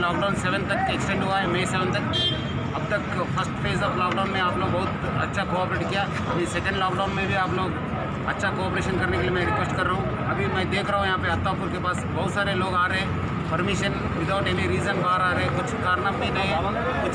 Lockdown 7 तक extend हुआ है, मई 7 तक। अब तक फर्स्ट फेज़ ऑफ लॉकडाउन में आप लोग बहुत अच्छा कोऑपरेट किया। अभी सेकंड लॉकडाउन में भी आप लोग अच्छा कोऑपरेशन करने के लिए मैं रिक्वेस्ट कर रहा हूँ। अभी मैं देख रहा हूँ यहाँ पे अत्तापुर के पास बहुत सारे लोग आ रहे हैं, परमिशन विदाउट एनी रीज़न बाहर आ रहे हैं। कुछ कारण भी नहीं है, कुछ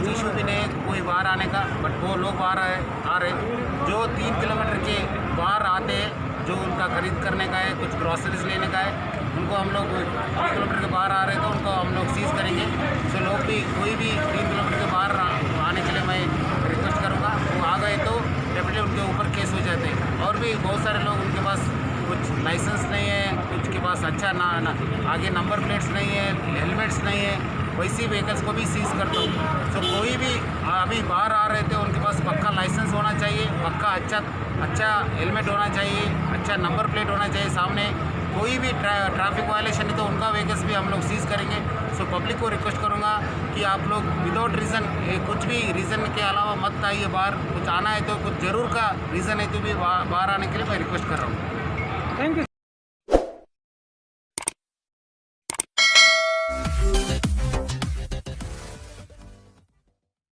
इशू भी नहीं है कोई बाहर आने का, बट वो लोग बाहर आ रहे हैं जो 3 किलोमीटर के बाहर आते हैं, जो उनका खरीद करने का है, कुछ ग्रॉसरीज लेने का है, उनको हम लोग 3 किलोमीटर के बाहर आ रहे हैं तो उनको हम लोग सीज़ करेंगे। तो लोग भी कोई भी 3 किलोमीटर के बाहर आने के लिए मैं रिक्वेस्ट करूँगा। वो आ गए तो डेफिनेटली उनके ऊपर केस हो जाते हैं। और भी बहुत सारे लोग उनके पास कुछ लाइसेंस नहीं है, कुछ के पास अच्छा ना आगे नंबर प्लेट्स नहीं है, हेलमेट्स नहीं है, वैसी व्हीकल्स को भी सीज़ करता हूँ। तो कोई भी अभी बाहर आ रहे थे उनके पास पक्का लाइसेंस होना चाहिए, पक्का अच्छा हेलमेट होना चाहिए, अच्छा नंबर प्लेट होना चाहिए सामने। कोई भी ट्रैफिक वायलेशन है तो उनका व्हीकल्स भी हम लोग सीज़ करेंगे। सो पब्लिक को रिक्वेस्ट करूँगा कि आप लोग विदाउट रीज़न, कुछ भी रीज़न के अलावा मत आइए बाहर। कुछ आना है तो कुछ ज़रूर का रीज़न है तो भी बाहर आने के लिए मैं रिक्वेस्ट कर रहा हूँ।